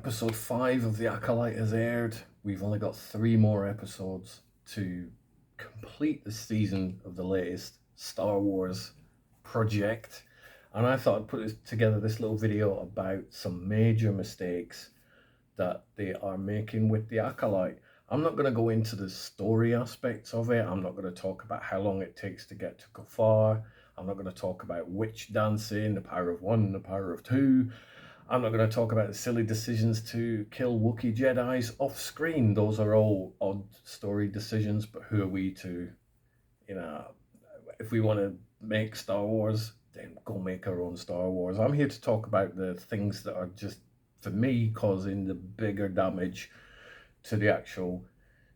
Episode 5 of The Acolyte has aired. We've only got 3 more episodes to complete the season of the latest Star Wars project. And I thought I'd put together this little video about some major mistakes that they are making with The Acolyte. I'm not going to go into the story aspects of it. I'm not going to talk about how long it takes to get to Kafar. I'm not going to talk about witch dancing, the power of one, the power of two. I'm not going to talk about the silly decisions to kill Wookiee Jedis off screen. Those are all odd story decisions, but who are we to, if we want to make Star Wars, then go make our own Star Wars. I'm here to talk about the things that are just, for me, causing the bigger damage to the actual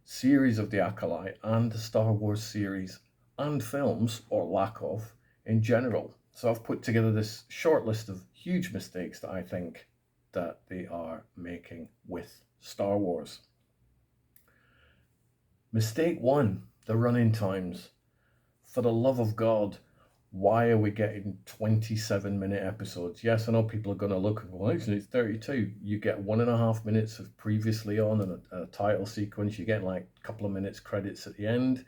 series of The Acolyte and the Star Wars series and films, or lack of, in general. So I've put together this short list of huge mistakes that I think that they are making with Star Wars. Mistake 1, the running times. For the love of God, why are we getting 27-minute episodes? Yes, I know people are going to look at, well, actually it's 32. You get 1.5 minutes of previously on and a title sequence. You get like a couple of minutes credits at the end.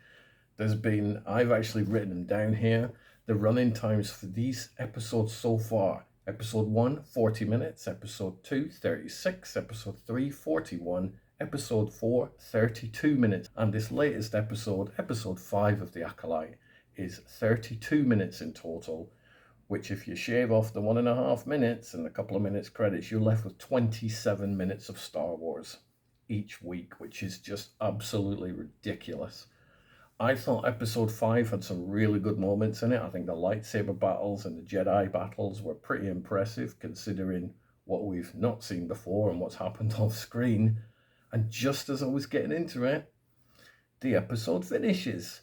I've actually written them down here. The running times for these episodes so far. Episode 1, 40 minutes. Episode 2, 36. Episode 3, 41. Episode 4, 32 minutes. And this latest episode, episode 5 of The Acolyte, is 32 minutes in total, which if you shave off the 1.5 minutes and a couple of minutes credits, you're left with 27 minutes of Star Wars each week, which is just absolutely ridiculous. I thought episode 5 had some really good moments in it. I think the lightsaber battles and the Jedi battles were pretty impressive, considering what we've not seen before and what's happened off screen. And just as I was getting into it, the episode finishes.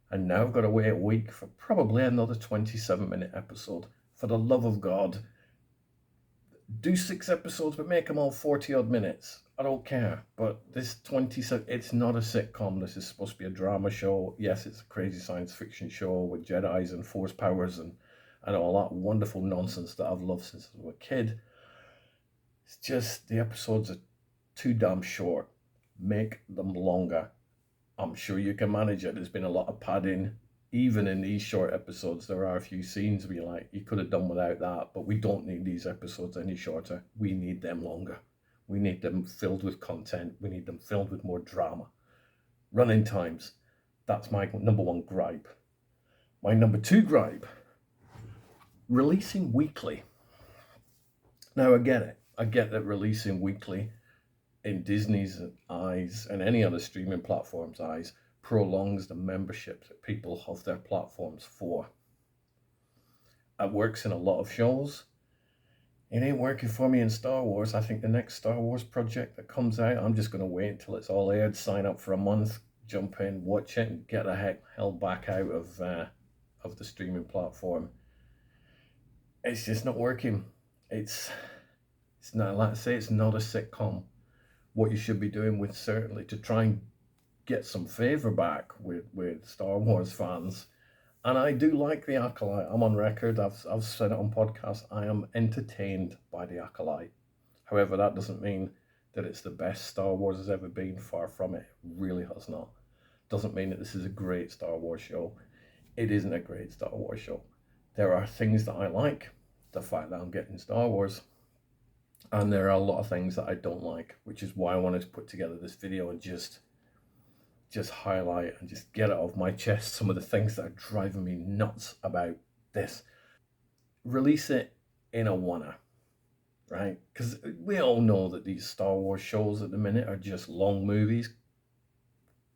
And now I've got to wait a week for probably another 27-minute episode. For the love of God, do 6 episodes, but make them all 40-odd minutes. I don't care, but this 27, it's not a sitcom. This is supposed to be a drama show. Yes, it's a crazy science fiction show with Jedis and force powers and all that wonderful nonsense that I've loved since I was a kid. It's just the episodes are too damn short. Make them longer. I'm sure you can manage it. There's been a lot of padding. Even in these short episodes, there are a few scenes where you're like, you could have done without that, but we don't need these episodes any shorter. We need them longer. We need them filled with content. We need them filled with more drama. Running times. That's my number 1 gripe. My number 2 gripe. Releasing weekly. Now I get it. I get that releasing weekly in Disney's eyes and any other streaming platform's eyes prolongs the membership that people have their platforms for. It works in a lot of shows. It ain't working for me in Star Wars. I think the next Star Wars project that comes out, I'm just going to wait until it's all aired, sign up for a month, jump in, watch it, and get the hell back out of the streaming platform. It's just not working. It's not, like I say, it's not a sitcom. What you should be doing with, certainly, to try and get some favour back with Star Wars fans. And I do like The Acolyte. I'm on record. I've said it on podcasts. I am entertained by The Acolyte. However, that doesn't mean that it's the best Star Wars has ever been. Far from it. It really has not. Doesn't mean that this is a great Star Wars show. It isn't a great Star Wars show. There are things that I like. The fact that I'm getting Star Wars. And there are a lot of things that I don't like, which is why I wanted to put together this video and just highlight and just get it off my chest some of the things that are driving me nuts about this. Release it in a oneer, right? Because we all know that these Star Wars shows at the minute are just long movies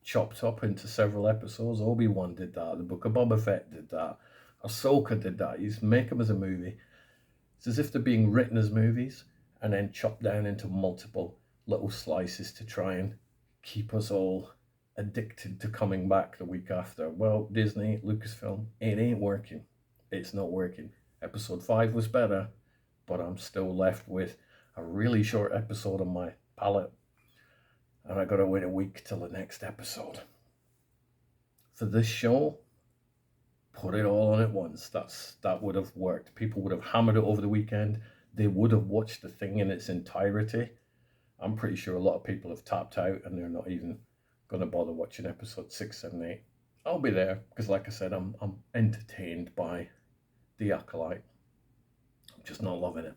chopped up into several episodes. Obi-Wan did that. The Book of Boba Fett did that. Ahsoka did that. You just make them as a movie. It's as if they're being written as movies and then chopped down into multiple little slices to try and keep us all addicted to coming back the week after. Well, Disney, Lucasfilm, it ain't working. It's not working. Episode 5 was better, but I'm still left with a really short episode on my palette, and I gotta wait a week till the next episode. For this show, put it all on at once. That would have worked. People would have hammered it over the weekend. They would have watched the thing in its entirety. I'm pretty sure a lot of people have tapped out and they're not even going to bother watching episode 6, 7, 8. I'll be there because, like I said, I'm entertained by The Acolyte. I'm just not loving it.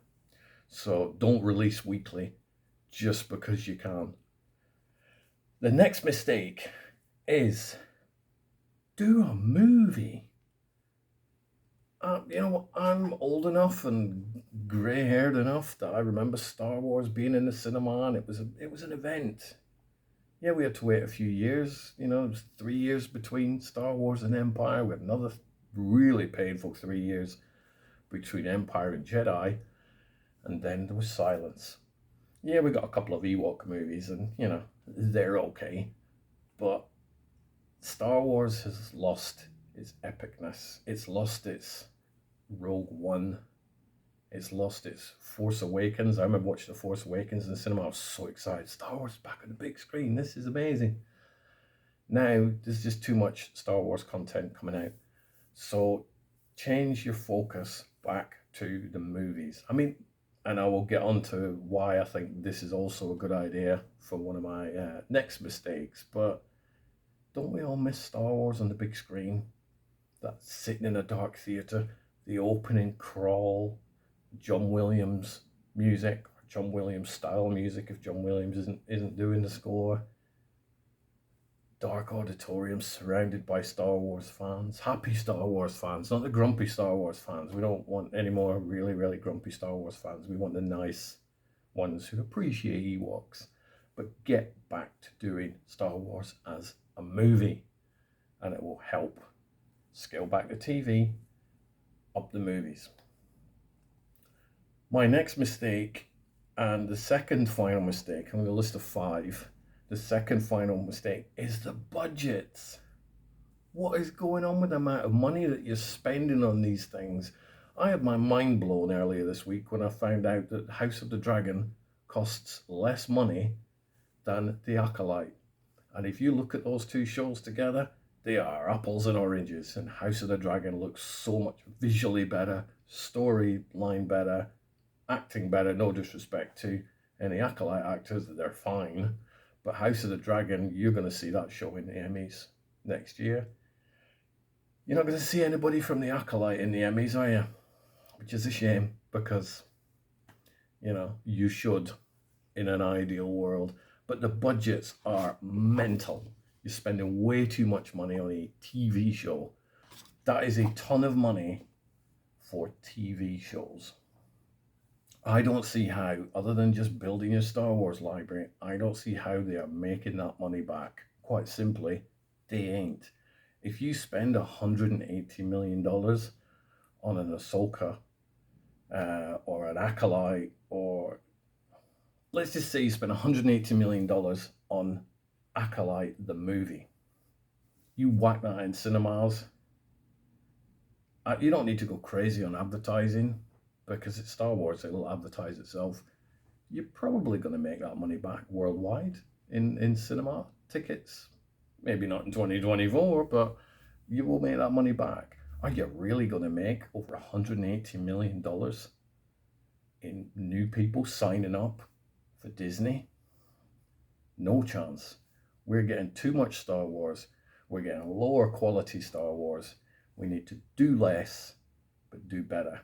So don't release weekly just because you can. The next mistake is do a movie. I'm old enough and grey-haired enough that I remember Star Wars being in the cinema, and it was an event. Yeah, we had to wait a few years. It was 3 years between Star Wars and Empire. We had another really painful 3 years between Empire and Jedi, and then there was silence. Yeah, we got a couple of Ewok movies, and they're okay, but Star Wars has lost its epicness. It's lost its Rogue One. It's lost its Force Awakens. I remember watching The Force Awakens in the cinema. I was so excited. Star Wars back on the big screen. This is amazing. Now, there's just too much Star Wars content coming out. So change your focus back to the movies. And I will get on to why I think this is also a good idea for one of my next mistakes. But don't we all miss Star Wars on the big screen? That sitting in a dark theatre, the opening crawl, John Williams music, or John Williams style music if John Williams isn't doing the score. Dark auditorium surrounded by Star Wars fans, happy Star Wars fans, not the grumpy Star Wars fans. We don't want any more really, really grumpy Star Wars fans. We want the nice ones who appreciate Ewoks. But get back to doing Star Wars as a movie, and it will help scale back the TV, up the movies. My next mistake, and the second final mistake, I'm going to list of 5. The second final mistake is the budgets. What is going on with the amount of money that you're spending on these things? I had my mind blown earlier this week when I found out that House of the Dragon costs less money than The Acolyte. And if you look at those two shows together, they are apples and oranges. And House of the Dragon looks so much visually better, storyline better, acting better, no disrespect to any Acolyte actors, they're fine. But House of the Dragon, you're going to see that show in the Emmys next year. You're not going to see anybody from the Acolyte in the Emmys, are you? Which is a shame, because, you should in an ideal world. But the budgets are mental. You're spending way too much money on a TV show. That is a ton of money for TV shows. I don't see how, other than just building your Star Wars library, I don't see how they are making that money back. Quite simply, they ain't. If you spend $180 million on an Ahsoka or an Acolyte, or let's just say you spend $180 million on Acolyte, the movie, you whack that in cinemas, you don't need to go crazy on advertising, because it's Star Wars, it'll advertise itself. You're probably going to make that money back worldwide in cinema tickets. Maybe not in 2024, but you will make that money back. Are you really going to make over $180 million in new people signing up for Disney? No chance. We're getting too much Star Wars. We're getting lower quality Star Wars. We need to do less, but do better.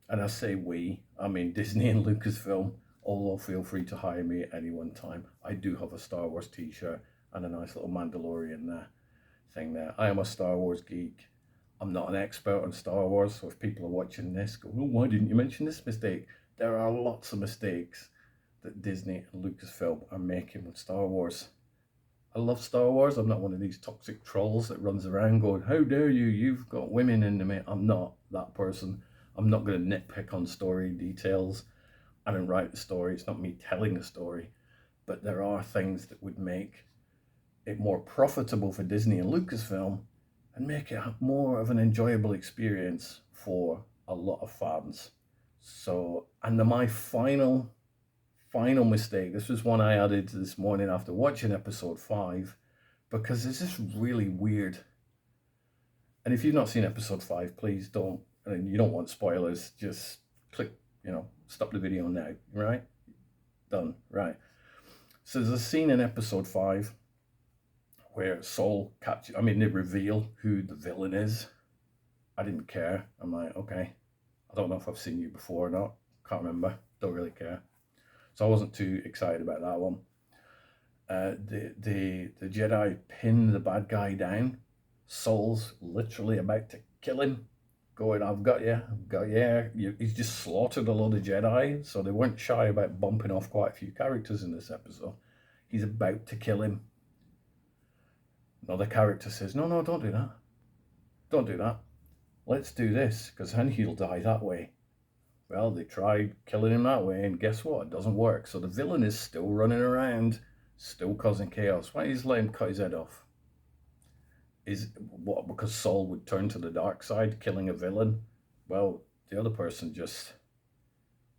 And I say we, I mean Disney and Lucasfilm, although feel free to hire me at any one time. I do have a Star Wars t-shirt and a nice little Mandalorian thing there. I am a Star Wars geek. I'm not an expert on Star Wars, so if people are watching this, go, oh, why didn't you mention this mistake? There are lots of mistakes that Disney and Lucasfilm are making with Star Wars. I love Star Wars. I'm not one of these toxic trolls that runs around going, how dare you, you've got women in the... I'm not that person. I'm not going to nitpick on story details. I don't write the story. It's not me telling the story. But there are things that would make it more profitable for Disney and Lucasfilm and make it more of an enjoyable experience for a lot of fans. So, and my final mistake, this was one I added this morning after watching episode 5, because it's just really weird. And if you've not seen episode 5, please don't, and you don't want spoilers, just click, stop the video now, right? Done, right. So there's a scene in episode 5 where Saul they reveal who the villain is. I didn't care. I'm like, okay, I don't know if I've seen you before or not. Can't remember. Don't really care. So I wasn't too excited about that one. The Jedi pin the bad guy down. Saul's literally about to kill him, going, "I've got you, I've got you." He's just slaughtered a load of Jedi, so they weren't shy about bumping off quite a few characters in this episode. He's about to kill him. Another character says, "No, no, don't do that. Don't do that. Let's do this, because then he'll die that way." Well, they tried killing him that way, and guess what? It doesn't work. So the villain is still running around, still causing chaos. Why don't you just let him cut his head off? Is what because Saul would turn to the dark side, killing a villain? Well, the other person just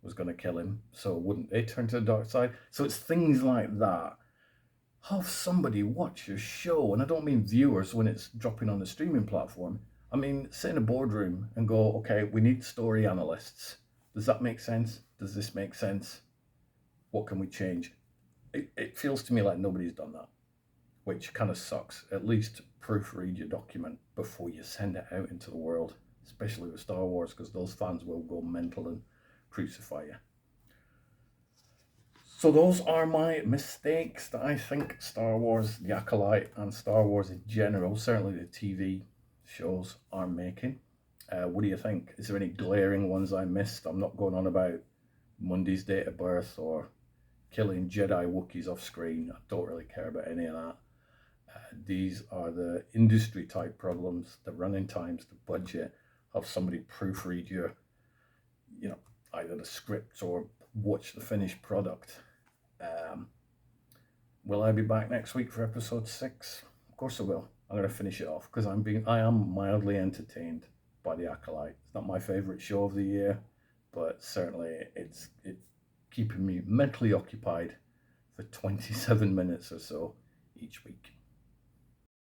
was going to kill him, so wouldn't they turn to the dark side? So it's things like that. Have somebody watch your show, and I don't mean viewers when it's dropping on the streaming platform. I mean, sit in a boardroom and go, okay, we need story analysts. Does that make sense? Does this make sense? What can we change? It feels to me like nobody's done that, which kind of sucks. At least proofread your document before you send it out into the world, especially with Star Wars, because those fans will go mental and crucify you. So those are my mistakes that I think Star Wars, The Acolyte, and Star Wars in general, certainly the TV shows, are making. What do you think? Is there any glaring ones I missed? I'm not going on about Mundy's date of birth or killing Jedi Wookiees off screen. I don't really care about any of that. These are the industry type problems, the running times, the budget. Have somebody proofread your, either the script or watch the finished product. Will I be back next week for episode 6? Of course I will. I'm going to finish it off because I am mildly entertained by The Acolyte. It's not my favourite show of the year, but certainly it's keeping me mentally occupied for 27 minutes or so each week.